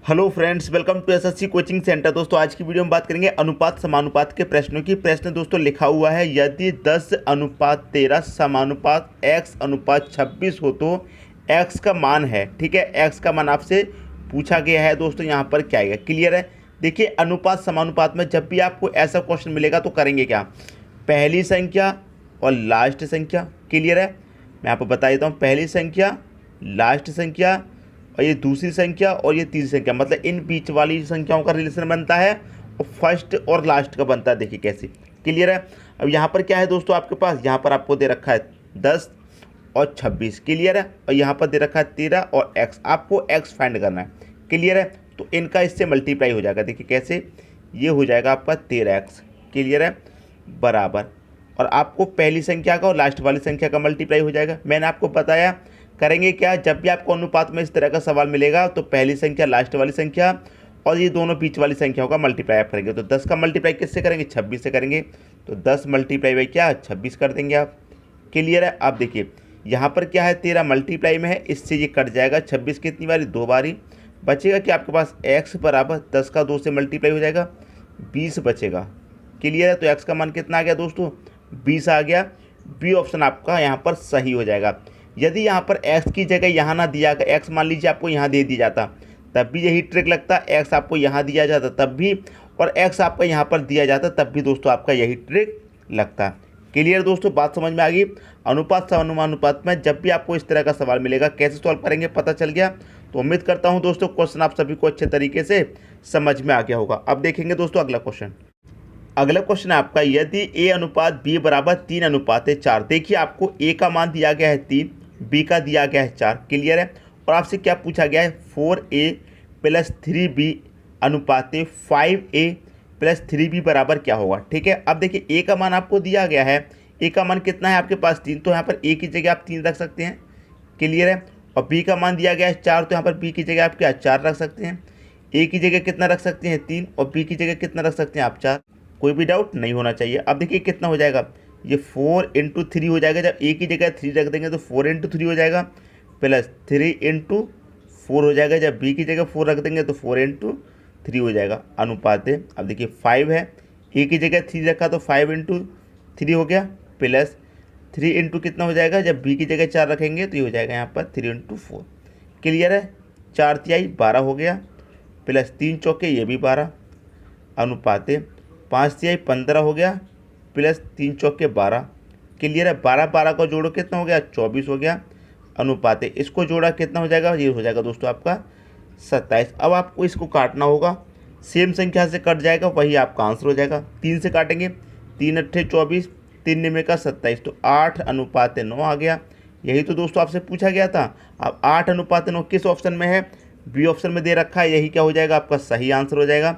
Hello friends, welcome to SSC coaching centre. दोस्तों आज की वीडियो में बात करेंगे अनुपात समानुपात के प्रश्नों की। प्रश्न दोस्तों लिखा हुआ है, यदि 10:13 समानुपात x/26 हो तो x का मान है। ठीक है, x का मान आपसे पूछा गया है। दोस्तों यहाँ पर क्या है, क्लियर है। देखिए, अनुपात समानुपात में जब भी आपको ऐसा क्वेश्चन मिलेगा तो करेंगे क्या, पहली संख्या और लास्ट संख्या। क्लियर है, मैं आपको बता देता हूँ, पहली संख्या, लास्ट संख्या और ये दूसरी संख्या और ये तीसरी संख्या, मतलब इन बीच वाली संख्याओं का रिलेशन बनता है और फर्स्ट और लास्ट का बनता है। देखिए कैसे, क्लियर है। अब यहाँ पर क्या है दोस्तों, आपके पास यहाँ पर आपको दे रखा है 10 और 26, क्लियर है। और यहाँ पर दे रखा है 13 और x, आपको x फाइंड करना है, क्लियर है। तो इनका इससे मल्टीप्लाई हो जाएगा। देखिए कैसे, ये हो जाएगा आपका 13x, क्लियर है, बराबर, और आपको पहली संख्या का और लास्ट वाली संख्या का मल्टीप्लाई हो जाएगा। मैंने आपको बताया करेंगे क्या, जब भी आपको अनुपात में इस तरह का सवाल मिलेगा तो पहली संख्या, लास्ट वाली संख्या और ये दोनों बीच वाली संख्याओं का मल्टीप्लाई आप करेंगे। तो 10 का मल्टीप्लाई किससे करेंगे, 26 से करेंगे। तो 10 मल्टीप्लाई बाई क्या, 26 कर देंगे आप, क्लियर है। आप देखिए यहाँ पर क्या है, 13 मल्टीप्लाई में है, इससे ये कट जाएगा। 26 कितनी बारी, 2 बारी, बचेगा कि आपके पास x बराबर 10 का 2 से मल्टीप्लाई हो जाएगा, 20 बचेगा, क्लियर है। तो x का मान कितना आ गया दोस्तों, 20 आ गया। बी ऑप्शन आपका यहाँ पर सही हो जाएगा। यदि यहाँ पर x की जगह यहाँ ना दिया गया, x मान लीजिए आपको यहाँ दे दिया जाता तब भी यही ट्रिक लगता, x आपको यहाँ दिया जाता तब भी, और x आपका यहाँ पर दिया जाता तब भी दोस्तों आपका यही ट्रिक लगता। क्लियर दोस्तों, बात समझ में आ गई। अनुपात समानुपात में जब भी आपको इस तरह का सवाल मिलेगा कैसे सॉल्व करेंगे पता चल गया। तो उम्मीद करता हूँ दोस्तों क्वेश्चन आप सभी को अच्छे तरीके से समझ में आ गया होगा। अब देखेंगे दोस्तों अगला क्वेश्चन। अगला क्वेश्चन है आपका, यदि a/b बराबर 3:4। देखिए आपको a का मान दिया गया है 3, b का दिया गया है 4, क्लियर है। और आपसे क्या पूछा गया है, 4a + 3b अनुपात 5a + 3b बराबर क्या होगा। ठीक है, अब देखिए a का मान आपको दिया गया है, a का मान कितना है आपके पास 3, तो यहाँ पर a की जगह आप 3 रख सकते हैं, क्लियर है। और b का मान दिया गया है 4, तो यहाँ पर b की जगह आप क्या 4 रख सकते हैं। a की जगह कितना रख सकते हैं 3, और b की जगह कितना रख सकते हैं आप 4। कोई भी डाउट नहीं होना चाहिए। अब देखिए कितना हो जाएगा, ये 4 × 3 हो जाएगा। जब a की जगह 3 रख देंगे तो 4 × 3 हो जाएगा, प्लस 3 × 4 हो जाएगा। जब b की जगह 4 रख देंगे तो 4 × 3 हो जाएगा, अनुपात है। अब देखिए 5 है, a की जगह 3 रखा तो 5 × 3 हो गया, प्लस 3 × कितना हो जाएगा, जब b की जगह 4 रखेंगे तो ये हो जाएगा यहाँ पर 3 × 4, क्लियर है। 4 तिहाई 12 हो गया, प्लस 3 चौके ये भी 12, अनुपात 5 तिहाई 15 हो गया, प्लस 3 चौके 12, क्लियर है। 12 को जोड़ो कितना हो गया, 24 हो गया, अनुपात इसको जोड़ा कितना हो जाएगा, ये हो जाएगा दोस्तों आपका 27। अब आपको इसको काटना होगा, सेम संख्या से कट जाएगा, वही आपका आंसर हो जाएगा। 3 से काटेंगे, 3 × 8 = 24, 3 9 का 27, तो 8:9 आ गया। यही तो दोस्तों आपसे पूछा गया था। अब 8:9 किस ऑप्शन में है, बी ऑप्शन में दे रखा है, यही क्या हो जाएगा आपका सही आंसर हो जाएगा।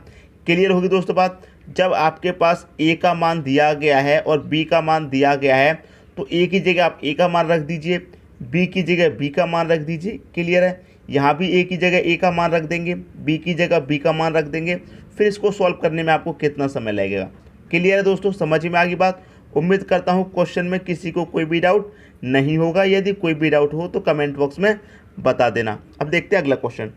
क्लियर होगी दोस्तों बात। जब आपके पास a का मान दिया गया है और b का मान दिया गया है तो a की जगह आप a का मान रख दीजिए, b की जगह b का मान रख दीजिए, क्लियर है। यहाँ भी a की जगह a का मान रख देंगे, b की जगह b का मान रख देंगे। फिर इसको सॉल्व करने में आपको कितना समय लगेगा, क्लियर है दोस्तों, समझ में आ गई बात। उम्मीद करता हूँ क्वेश्चन में किसी को कोई भी डाउट नहीं होगा। यदि कोई भी डाउट हो तो कमेंट बॉक्स में बता देना। अब देखते हैं अगला क्वेश्चन।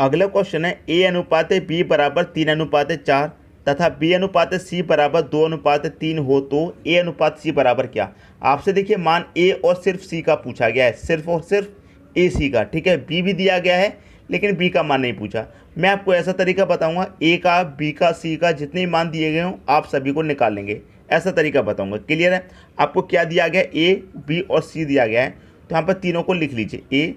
अगला क्वेश्चन है, a/b बराबर 3:4 तथा b/c बराबर 2:3 हो तो a/c बराबर क्या। आपसे देखिए मान a और सिर्फ c का पूछा गया है, सिर्फ और सिर्फ ac का, ठीक है। b भी दिया गया है लेकिन b का मान नहीं पूछा। मैं आपको ऐसा तरीका बताऊंगा, a का, b का, c का जितने मान दिए गए हों आप सभी को निकाल लेंगे, ऐसा तरीका बताऊंगा, क्लियर है। आपको क्या दिया गया, a, b और c दिया गया है, तो यहाँ पर तीनों को लिख लीजिए, a,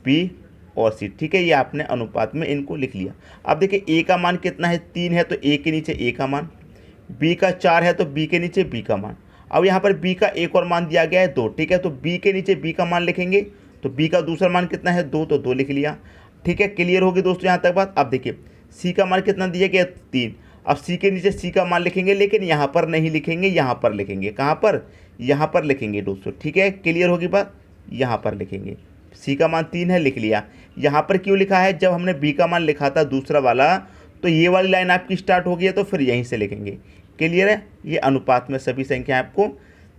b और c, ठीक है। ये आपने अनुपात में इनको लिख लिया। अब देखिए a का मान कितना है, 3 है तो a के नीचे a का मान, b का 4 है तो b के नीचे b का मान। अब यहाँ पर b का एक और मान दिया गया है 2, ठीक है। तो b के नीचे b का मान लिखेंगे, तो b का दूसरा मान कितना है 2, तो 2 लिख लिया, ठीक है। क्लियर होगी दोस्तों यहाँ तक बात। अब देखिए c का मान कितना दिया गया, 3। अब c के नीचे c का मान लिखेंगे, लेकिन यहाँ पर नहीं लिखेंगे, यहाँ पर लिखेंगे। कहाँ पर, यहाँ पर लिखेंगे दोस्तों, ठीक है। क्लियर होगी बात, यहाँ पर लिखेंगे। c का मान 3 है, लिख लिया। यहाँ पर क्यों लिखा है, जब हमने b का मान लिखा था दूसरा वाला तो ये वाली लाइन आपकी स्टार्ट हो गई है, तो फिर यहीं से लिखेंगे, क्लियर है। ये अनुपात में सभी संख्याएं आपको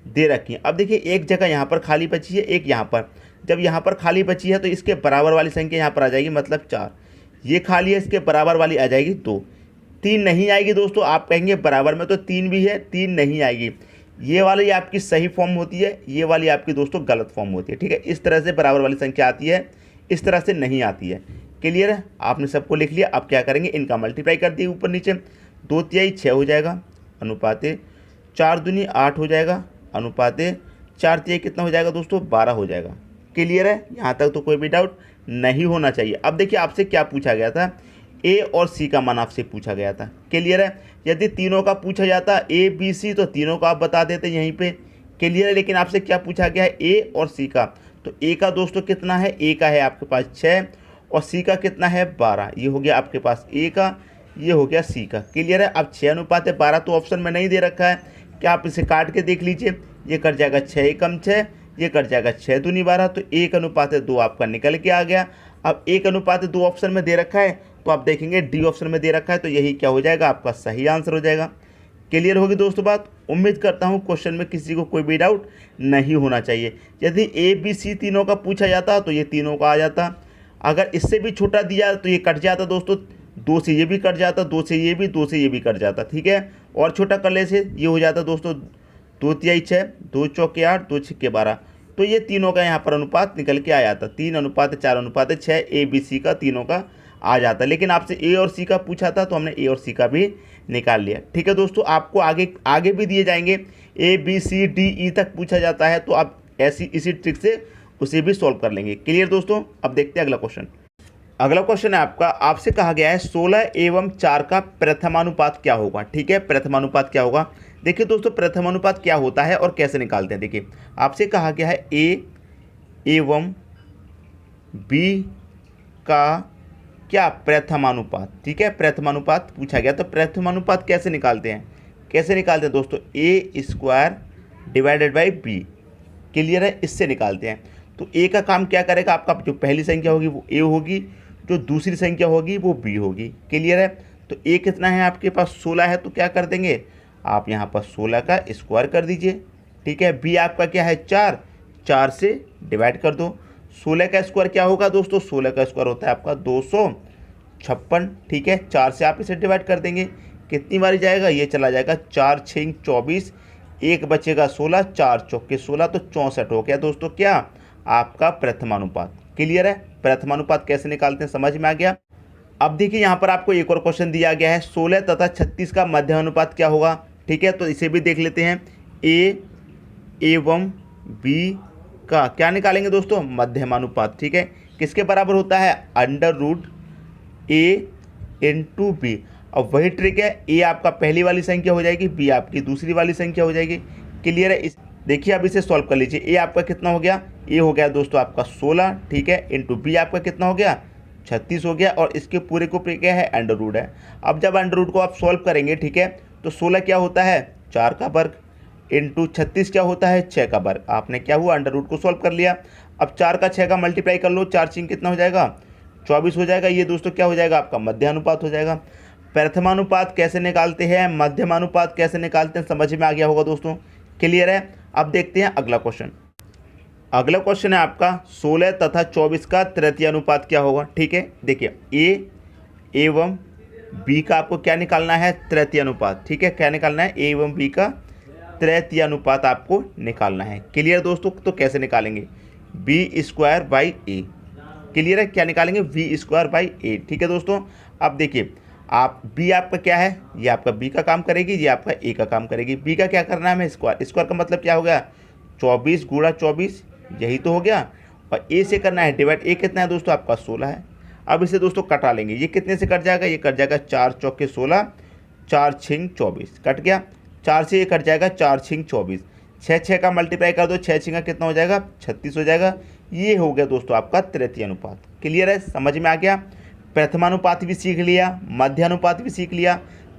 दे रखी हैं। अब देखिए एक जगह यहाँ पर खाली बची है, एक यहाँ पर। जब यहाँ पर खाली बची है तो इसके बराबर वाली संख्या यहाँ पर आ जाएगी, मतलब 4। ये खाली है, इसके बराबर वाली आ जाएगी 2। 3 नहीं आएगी दोस्तों, आप कहेंगे बराबर में तो 3 भी है, 3 नहीं आएगी। ये वाली आपकी सही फॉर्म होती है, ये वाली आपकी दोस्तों गलत फॉर्म होती है। ठीक है, इस तरह से बराबर वाली संख्या आती है, इस तरह से नहीं आती है। क्लियर है, आपने सबको लिख लिया। अब क्या करेंगे, इनका मल्टीप्लाई कर दिए ऊपर नीचे। 2 तिहाई 6 हो जाएगा अनुपाते 4 दूनी 8 हो जाएगा अनुपाते 4 तिहाई कितना हो जाएगा दोस्तों, 12 हो जाएगा। क्लियर है, यहाँ तक तो कोई भी डाउट नहीं होना चाहिए। अब देखिए आपसे क्या पूछा गया था, ए और सी का मान आपसे पूछा गया था। क्लियर है, यदि तीनों का पूछा जाता ए बी सी तो तीनों का आप बता देते यहीं पे। क्लियर है, लेकिन आपसे क्या पूछा गया है, ए और सी का। तो ए का दोस्तों कितना है, ए का है आपके पास 6 और सी का कितना है 12। ये हो गया आपके पास ए का, ये हो गया सी का। क्लियर है, अब 6 अनुपात 12 तो ऑप्शन में नहीं दे रखा है, क्या आप इसे काट के देख लीजिए। ये कट जाएगा 6 एकम 6, ये कट जाएगा 6 दूनी 12, तो 1 अनुपात 2 आपका निकल के आ गया। अब 1 अनुपात 2 ऑप्शन में दे रखा है, तो आप देखेंगे डी ऑप्शन में दे रखा है, तो यही क्या हो जाएगा, आपका सही आंसर हो जाएगा। क्लियर होगी दोस्तों बात। उम्मीद करता हूँ क्वेश्चन में किसी को कोई भी डाउट नहीं होना चाहिए। यदि ए बी सी तीनों का पूछा जाता तो ये तीनों का आ जाता, अगर इससे भी छोटा दिया तो ये कट जाता दोस्तों, 2 से ये भी कट जाता, 2 से ये भी, 2 से ये भी कट जाता। ठीक है, और छोटा कर ले से ये हो जाता दोस्तों 2 तिहाई 6, 2 चौके 8, 2 छिक्के 12। तो ये तीनों का यहाँ पर अनुपात निकल के आ जाता, 3 अनुपात 4 अनुपात 6, ए बी सी का तीनों का आ जाता। लेकिन आपसे ए और सी का पूछा था तो हमने ए और सी का भी निकाल लिया। ठीक है दोस्तों, आपको आगे भी दिए जाएंगे, A B C D E तक पूछा जाता है, तो आप ऐसी इसी ट्रिक से उसे भी सॉल्व कर लेंगे। क्लियर दोस्तों, अब देखते हैं अगला क्वेश्चन। अगला क्वेश्चन है आपका, आपसे कहा गया है 16 एवं 4 का प्रथमानुपात क्या होगा। ठीक है, प्रथमानुपात क्या होगा। देखिए दोस्तों, प्रथमानुपात क्या होता है और कैसे निकालते हैं। देखिए आपसे कहा गया है ए एवं बी का क्या प्रथमानुपात। ठीक है, प्रथमानुपात पूछा गया, तो प्रथमानुपात कैसे निकालते हैं, कैसे निकालते हैं दोस्तों, a square divided by b. Clear है, इससे निकालते हैं। तो ए का काम क्या करेगा, आपका जो पहली संख्या होगी वो ए होगी, जो दूसरी संख्या होगी वो बी होगी। क्लियर है, तो ए कितना है आपके पास 16 है, तो क्या कर देंगे आप यहाँ पर 16 का स्क्वायर कर दीजिए। ठीक है, बी आपका क्या है 4, 4 से डिवाइड कर दो। 16 का स्क्वायर क्या होगा दोस्तों, 16 का स्क्वायर होता है आपका 256। ठीक है, 4 से आप इसे डिवाइड कर देंगे, कितनी बारी जाएगा, ये चला जाएगा 4 6 24, एक बचेगा 16, 4 चौके 16, तो 64 हो गया दोस्तों क्या आपका प्रथमानुपात। क्लियर है, प्रथमानुपात कैसे निकालते हैं समझ में आ गया। अब देखिए यहाँ पर आपको एक और क्वेश्चन दिया गया है, 16 तथा 36 का मध्यानुपात क्या होगा। ठीक है, तो इसे भी देख लेते हैं। ए एवं बी का क्या निकालेंगे दोस्तों, मध्यमानुपात। ठीक है, किसके बराबर होता है, √a इंटू बी। अब वही ट्रिक है, ए आपका पहली वाली संख्या हो जाएगी, बी आपकी दूसरी वाली संख्या हो जाएगी। क्लियर है, इस देखिए अब इसे सॉल्व कर लीजिए। ए आपका कितना हो गया, ए हो गया दोस्तों आपका 16। ठीक है, इंटू बी आपका कितना हो गया 36 हो गया, और इसके पूरे को क्या है √ है। अब जब √ को आप सॉल्व करेंगे, ठीक है, तो 16 क्या होता है 4 का वर्ग, इंटू 36 क्या होता है 6 का वर्ग। आपने क्या हुआ √ को सॉल्व कर लिया। अब 4 का 6 का मल्टीप्लाई कर लो, 4 6 कितना हो जाएगा 24 हो जाएगा। ये दोस्तों क्या हो जाएगा आपका मध्यानुपात हो जाएगा। प्रथमानुपात कैसे निकालते हैं, मध्यमानुपात कैसे निकालते हैं, समझ में आ गया होगा दोस्तों। क्लियर है, अब देखते हैं अगला क्वेश्चन। अगला क्वेश्चन है आपका 16 तथा 24 का तृतीय अनुपात क्या होगा। ठीक है, देखिए ए एवं बी का आपको क्या निकालना है, तृतीय अनुपात। ठीक है, क्या निकालना है, ए एवं बी का तृतीय अनुपात आपको निकालना है। क्लियर दोस्तों, तो कैसे निकालेंगे, B square by A. Clear है, क्या निकालेंगे, बी स्क्वायर बाई ए। ठीक है दोस्तों, अब देखिए आप बी आपका क्या है, ये आपका बी का काम करेगी, ये आपका ए का काम करेगी। बी का क्या करना है हमें, स्क्वायर। स्क्वायर का मतलब क्या हो गया 24 गुणा 24, यही तो हो गया। और ए से करना है डिवाइड, ए कितना है दोस्तों आपका 16 है। अब इसे दोस्तों कटा लेंगे, ये कितने से कट जाएगा, ये कट जाएगा 4 चौके 16, 4 6 24 कट गया। 4 से ये कट जाएगा 4 6 24, 6 6 का मल्टीप्लाई कर दो, 6 6 का कितना हो जाएगा 36 हो जाएगा। ये हो गया दोस्तों आपका तृतीय अनुपात। क्लियर है, समझ में आ गया। प्रथमानुपात भी सीख लिया, मध्यानुपात भी सीख लिया,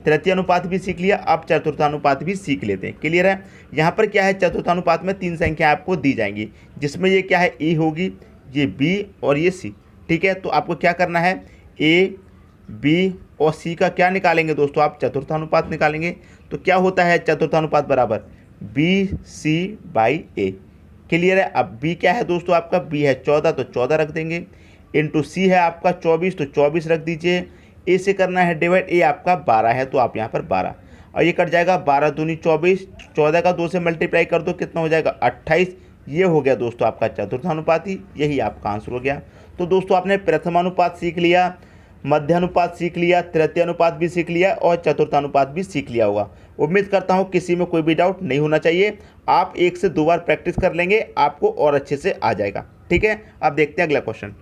तृतीय अनुपात भी सीख लिया, अब चतुर्थानुपात भी सीख लेते हैं। क्लियर है, यहाँ पर क्या है, चतुर्थानुपात में 3 संख्या आपको दी जाएंगी, जिसमें ये क्या है, ए होगी, ये बी और ये सी। ठीक है, तो आपको क्या करना है, ए बी और सी का क्या निकालेंगे दोस्तों, आप चतुर्थानुपात निकालेंगे। तो क्या होता है चतुर्थानुपात बराबर B C by A. Clear है, अब बी क्या है दोस्तों आपका, बी है 14, तो 14 रख देंगे। इंटू सी है आपका 24, तो 24 रख दीजिए। ए से करना है डिवाइड, ए आपका 12 है तो आप यहाँ पर 12, और ये कट जाएगा 12 दूनी 24, 14 का 2 से मल्टीप्लाई कर दो, कितना हो जाएगा 28। ये हो गया दोस्तों आपका चतुर्थानुपाती, यही आपका आंसर हो गया। तो दोस्तों आपने प्रथमानुपात सीख लिया, मध्यानुपात सीख लिया, तृतीयानुपात भी सीख लिया और चतुर्थानुपात भी सीख लिया होगा। उम्मीद करता हूँ किसी में कोई भी डाउट नहीं होना चाहिए। आप 1 से 2 बार प्रैक्टिस कर लेंगे, आपको और अच्छे से आ जाएगा। ठीक है, अब देखते हैं अगला क्वेश्चन।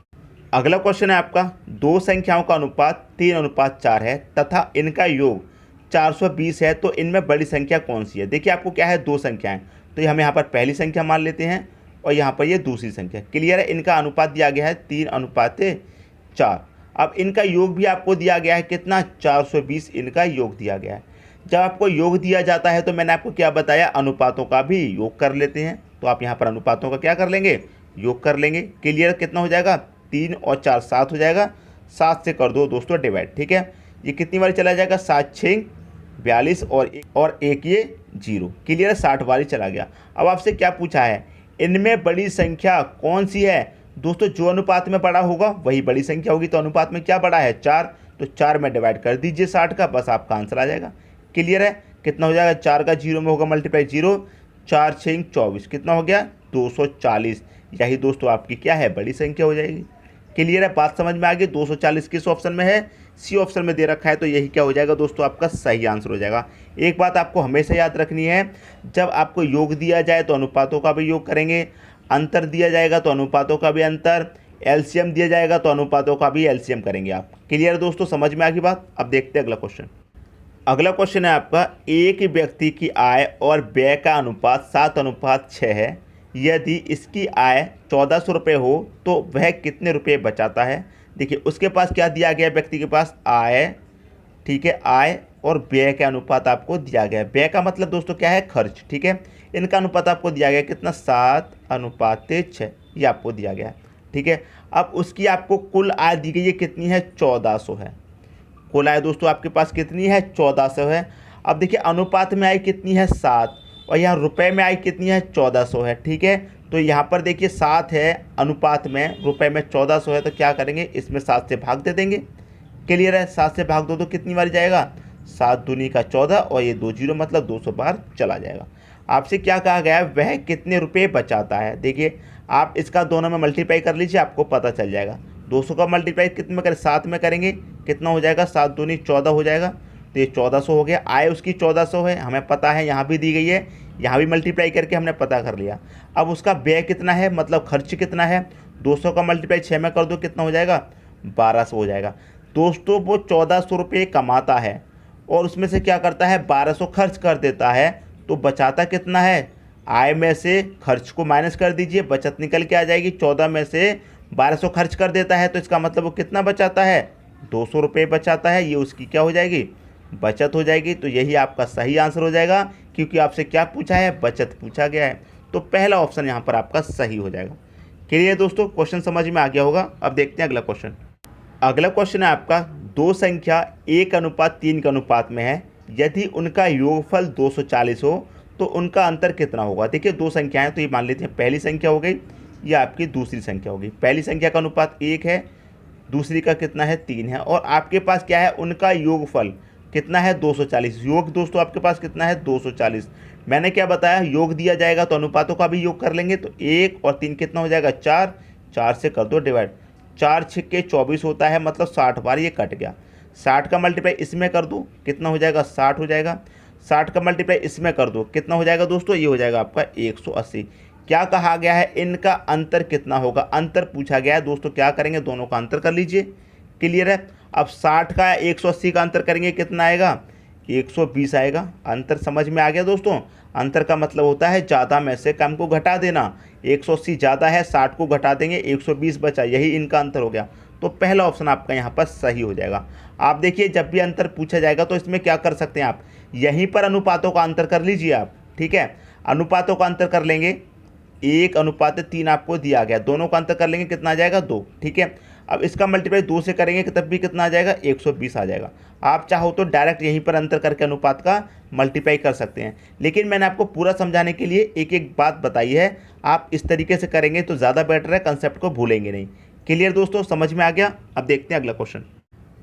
अगला क्वेश्चन है आपका, दो संख्याओं का अनुपात 3:4 है तथा इनका योग 420 है, तो इनमें बड़ी संख्या कौन सी है। देखिए आपको क्या है, दो संख्याएं, तो हम यहाँ पर पहली संख्या मान लेते हैं और यहाँ पर ये दूसरी संख्या। क्लियर है, इनका अनुपात दिया गया है 3:4। अब इनका योग भी आपको दिया गया है कितना, 420 इनका योग दिया गया है। जब आपको योग दिया जाता है तो मैंने आपको क्या बताया, अनुपातों का भी योग कर लेते हैं। तो आप यहाँ पर अनुपातों का क्या कर लेंगे, योग कर लेंगे। क्लियर, कितना हो जाएगा, 3 और 4 7 हो जाएगा, 7 से कर दो दोस्तों डिवाइड। ठीक है, ये कितनी बार चला जाएगा, 7 6 42 और एक ये 0। क्लियर, 60 बारी चला गया। अब आपसे क्या पूछा है, इनमें बड़ी संख्या कौन सी है। दोस्तों जो अनुपात में बड़ा होगा वही बड़ी संख्या होगी। तो अनुपात में क्या बड़ा है, 4, तो 4 में डिवाइड कर दीजिए 60 का, बस आपका आंसर आ जाएगा। क्लियर है, कितना हो जाएगा, 4 का 0 में होगा मल्टीप्लाई 0, 4 6 24, कितना हो गया 240। यही दोस्तों आपकी क्या है, बड़ी संख्या हो जाएगी। क्लियर है, बात समझ में आ गई। 240 किस ऑप्शन में है, सी ऑप्शन में दे रखा है, तो यही क्या हो जाएगा दोस्तों, आपका सही आंसर हो जाएगा। एक बात आपको हमेशा याद रखनी है, जब आपको योग दिया जाए तो अनुपातों का भी योग करेंगे, अंतर दिया जाएगा तो अनुपातों का भी अंतर, एलसीएम दिया जाएगा तो अनुपातों का भी एलसीएम करेंगे आप। क्लियर दोस्तों, समझ में आ गई बात। अब देखते हैं अगला क्वेश्चन। अगला क्वेश्चन है आपका, एक व्यक्ति की आय और व्यय का अनुपात 7:6 है। यदि इसकी आय 1400 रुपये हो तो वह कितने रुपये बचाता है। देखिए उसके पास क्या दिया गया, व्यक्ति के पास आय, ठीक है, आय और व्यय का अनुपात आपको दिया गया है। व्यय का मतलब दोस्तों क्या है, खर्च। ठीक है, इनका अनुपात आपको दिया गया कितना, 7:6, ये आपको दिया गया है। ठीक है, अब उसकी आपको कुल आय दी गई है कितनी है, 1400 है। कुल आय दोस्तों आपके पास कितनी है, 1400 है। अब देखिए अनुपात में आय कितनी है, 7, और यहाँ रुपए में आय कितनी है, 1400 है। ठीक है, तो यहाँ पर देखिए 7 है अनुपात में, रुपए में 1400 है, तो क्या करेंगे, इसमें 7 से भाग दे देंगे। क्लियर है, 7 से भाग दो तो कितनी बार जाएगा, 7 दूनी का 14 और ये 2 0 मतलब 200 बार चला जाएगा। आपसे क्या कहा गया है, वह कितने रुपए बचाता है। देखिए आप इसका दोनों में मल्टीप्लाई कर लीजिए, आपको पता चल जाएगा। 200 का मल्टीप्लाई कितने में करें, 7 में करेंगे, कितना हो जाएगा, 7 दूनी 14 हो जाएगा, तो ये 1400 हो गया। आय उसकी 1400 है, हमें पता है, यहाँ भी दी गई है, यहाँ भी मल्टीप्लाई करके हमने पता कर लिया। अब उसका व्यय कितना है, मतलब खर्च कितना है, 200 का मल्टीप्लाई 6 में कर दो, कितना हो जाएगा, 1200 हो जाएगा। दोस्तों वो 1400 रुपये कमाता है और उसमें से क्या करता है, 1200 खर्च कर देता है, तो बचाता कितना है, आय में से खर्च को माइनस कर दीजिए, बचत निकल के आ जाएगी। 14 में से 1200 खर्च कर देता है, तो इसका मतलब वो कितना बचाता है, 200 रुपये बचाता है। ये उसकी क्या हो जाएगी, बचत हो जाएगी। तो यही आपका सही आंसर हो जाएगा, क्योंकि आपसे क्या पूछा है, बचत पूछा गया है। तो पहला ऑप्शन यहाँ पर आपका सही हो जाएगा। क्लियर दोस्तों, क्वेश्चन समझ में आ गया होगा। अब देखते हैं अगला क्वेश्चन। अगला क्वेश्चन है आपका, दो संख्या 1:3 के अनुपात में है। यदि उनका योगफल 240 हो तो उनका अंतर कितना होगा। देखिए दो संख्याएं, तो ये मान लेते हैं पहली संख्या हो गई, ये आपकी दूसरी संख्या होगी। पहली संख्या का अनुपात 1 है, दूसरी का कितना है, 3 है, और आपके पास क्या है, उनका योगफल कितना है, 240। योग दोस्तों आपके पास कितना है, 240। मैंने क्या बताया, योग दिया जाएगा तो अनुपातों का भी योग कर लेंगे। तो 1 और 3 कितना हो जाएगा, 4, 4 से कर दो डिवाइड, 4 6 24 होता है, मतलब 60 बार ये कट गया। 60 का मल्टीप्लाई इसमें कर दो, कितना हो जाएगा, 60 हो जाएगा। 60 का मल्टीप्लाई इसमें कर दो, कितना हो जाएगा दोस्तों, ये हो जाएगा आपका 180। क्या कहा गया है, इनका अंतर कितना होगा, अंतर पूछा गया है दोस्तों। क्या करेंगे, दोनों का अंतर कर लीजिए। क्लियर है, अब 60 का 180 का अंतर करेंगे, कितना आएगा, 120 आएगा। अंतर समझ में आ गया दोस्तों। अंतर का मतलब होता है ज़्यादा में से कम को घटा देना। 180 ज़्यादा है, 60 को घटा देंगे, 120 बचा, यही इनका अंतर हो गया। तो पहला ऑप्शन आपका यहाँ पर सही हो जाएगा। आप देखिए जब भी अंतर पूछा जाएगा तो इसमें क्या कर सकते हैं आप, यहीं पर अनुपातों का अंतर कर लीजिए आप। ठीक है, अनुपातों का अंतर कर लेंगे, 1:3 आपको दिया गया, दोनों का अंतर कर लेंगे, कितना आ जाएगा, 2। ठीक है, अब इसका मल्टीप्लाई 2 से करेंगे तब भी कितना आ जाएगा, 120 आ जाएगा। आप चाहो तो डायरेक्ट यहीं पर अंतर करके अनुपात का मल्टीप्लाई कर सकते हैं, लेकिन मैंने आपको पूरा समझाने के लिए एक एक बात बताई है। आप इस तरीके से करेंगे तो ज़्यादा बेटर है, कंसेप्ट को भूलेंगे नहीं। क्लियर दोस्तों, समझ में आ गया। अब देखते हैं अगला क्वेश्चन।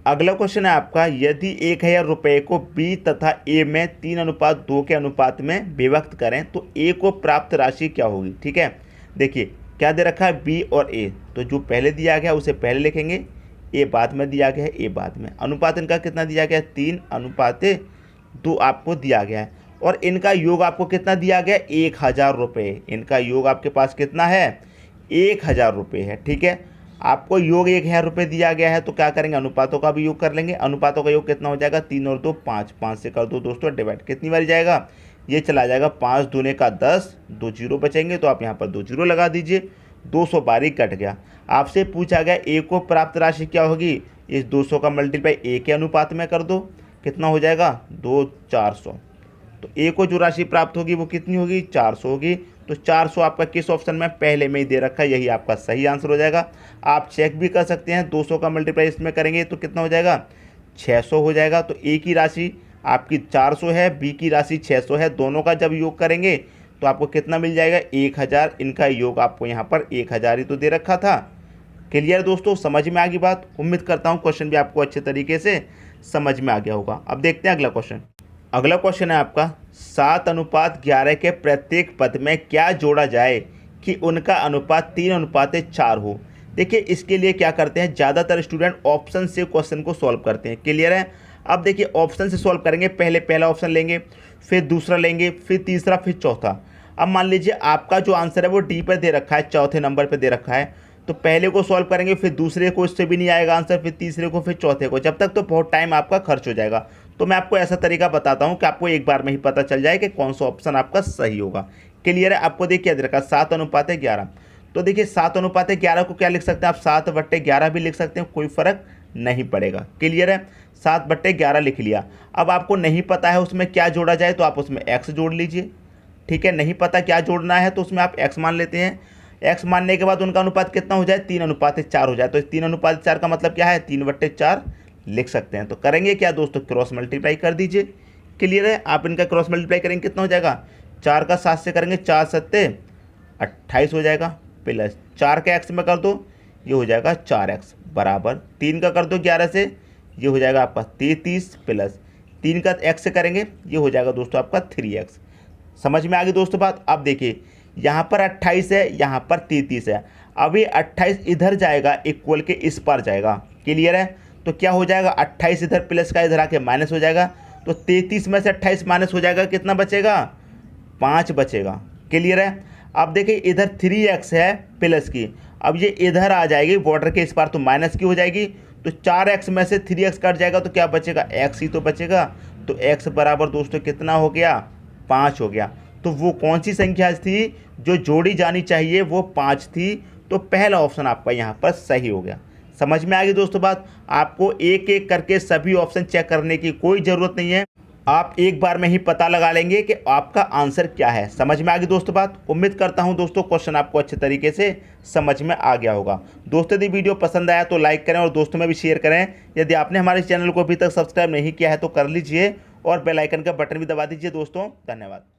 अगला क्वेश्चन है आपका, यदि 1000 रुपये को बी तथा ए में 3:2 के अनुपात में विभक्त करें तो ए को प्राप्त राशि क्या होगी। ठीक है, देखिए क्या दे रखा है, बी और ए, तो जो पहले दिया गया उसे पहले लिखेंगे, ए बाद में दिया गया है, ए बाद में। अनुपात इनका कितना दिया गया है, 3:2 आपको दिया गया है, और इनका योग आपको कितना दिया गया है, 1000 रुपये। इनका योग आपके पास कितना है, 1000 रुपये है। ठीक है, आपको योग 1000 रुपये दिया गया है, तो क्या करेंगे, अनुपातों का भी योग कर लेंगे। अनुपातों का योग कितना हो जाएगा, 3 और 2 5, 5 से कर दो दोस्तों डिवाइड, कितनी बार जाएगा, ये चला जाएगा 5 दूने का 10, 2 जीरो बचेंगे, तो आप यहाँ पर 2 जीरो लगा दीजिए, 212 कट गया। आपसे पूछा गया ए को प्राप्त राशि क्या होगी, इस 200 का मल्टीप्लाई ए के अनुपात में कर दो, कितना हो जाएगा, 2 400। तो ए को जो राशि प्राप्त होगी वो कितनी होगी, 400 होगी। तो 400 आपका किस ऑप्शन में, पहले में ही दे रखा है, यही आपका सही आंसर हो जाएगा। आप चेक भी कर सकते हैं, 200 का मल्टीप्लाई इसमें करेंगे तो कितना हो जाएगा, 600 हो जाएगा। तो ए की राशि आपकी 400 है, बी की राशि 600 है, दोनों का जब योग करेंगे तो आपको कितना मिल जाएगा, 1000। इनका योग आपको यहाँ पर 1000 ही तो दे रखा था। क्लियर दोस्तों, समझ में आ गई बात। उम्मीद करता हूँ क्वेश्चन भी आपको अच्छे तरीके से समझ में आ गया होगा। अब देखते हैं अगला क्वेश्चन। अगला क्वेश्चन है आपका, 7:11 के प्रत्येक पद में क्या जोड़ा जाए कि उनका अनुपात 3:4 हो। देखिए इसके लिए क्या करते हैं, ज़्यादातर स्टूडेंट ऑप्शन से क्वेश्चन को सॉल्व करते हैं। क्लियर है, अब देखिए ऑप्शन से सॉल्व करेंगे, पहले पहला ऑप्शन लेंगे, फिर दूसरा लेंगे, फिर तीसरा, फिर चौथा। अब मान लीजिए आपका जो आंसर है वो डी पर दे रखा है, चौथे नंबर पर दे रखा है, तो पहले को सॉल्व करेंगे, फिर दूसरे को, इससे भी नहीं आएगा आंसर, फिर तीसरे को, फिर चौथे को, जब तक तो बहुत टाइम आपका खर्च हो जाएगा। तो मैं आपको ऐसा तरीका बताता हूं कि आपको एक बार में ही पता चल जाए कि कौन सा ऑप्शन आपका सही होगा। क्लियर है, आपको देखिए दे रखा 7:11। तो देखिए 7:11 को क्या लिख सकते हैं आप, 7/11 भी लिख सकते हैं, कोई फर्क नहीं पड़ेगा। क्लियर है, 7/11 लिख लिया। अब आपको नहीं पता है उसमें क्या जोड़ा जाए, तो आप उसमें x जोड़ लीजिए। ठीक है, नहीं पता क्या जोड़ना है तो उसमें आप x मान लेते हैं। x मानने के बाद उनका अनुपात कितना हो जाए, 3:4 हो जाए। तो 3:4 का मतलब क्या है, 3/4 लिख सकते हैं। तो करेंगे क्या दोस्तों, क्रॉस मल्टीप्लाई कर दीजिए। क्लियर है, आप इनका क्रॉस मल्टीप्लाई करेंगे कितना हो जाएगा, 4 का 7 से करेंगे, 4 7 28 हो जाएगा, प्लस 4 का x में कर दो, ये हो जाएगा 4x, बराबर 3 का कर दो 11 से, ये हो जाएगा आपका 33, प्लस 3 का x से करेंगे, ये हो जाएगा दोस्तों आपका 3x। समझ में आ गई दोस्तों बात। अब देखिए यहाँ पर 28 है, यहाँ पर 33 है। अब ये 28 इधर जाएगा, इक्वल के इस पार जाएगा। क्लियर है, तो क्या हो जाएगा, 28 इधर प्लस का इधर आके माइनस हो जाएगा, तो 33 में से 28 माइनस हो जाएगा, कितना बचेगा, 5 बचेगा। क्लियर है, अब देखिए इधर 3x है प्लस की, अब ये इधर आ जाएगी बॉर्डर के इस पार, तो माइनस की हो जाएगी, तो 4x में से 3x कट जाएगा, तो क्या बचेगा, x ही तो बचेगा। तो x बराबर दोस्तों कितना हो गया, 5 हो गया। तो वो कौन सी संख्या थी जो जोड़ी जानी चाहिए, वो 5 थी। तो पहला ऑप्शन आपका यहाँ पर सही हो गया। समझ में आ गई दोस्तों बात। आपको एक एक करके सभी ऑप्शन चेक करने की कोई ज़रूरत नहीं है, आप एक बार में ही पता लगा लेंगे कि आपका आंसर क्या है। समझ में आ गई दोस्तों बात। उम्मीद करता हूं दोस्तों क्वेश्चन आपको अच्छे तरीके से समझ में आ गया होगा। दोस्तों यदि वीडियो पसंद आया तो लाइक करें और दोस्तों में भी शेयर करें। यदि आपने हमारे चैनल को अभी तक सब्सक्राइब नहीं किया है तो कर लीजिए और बेल आइकन का बटन भी दबा दीजिए दोस्तों। धन्यवाद।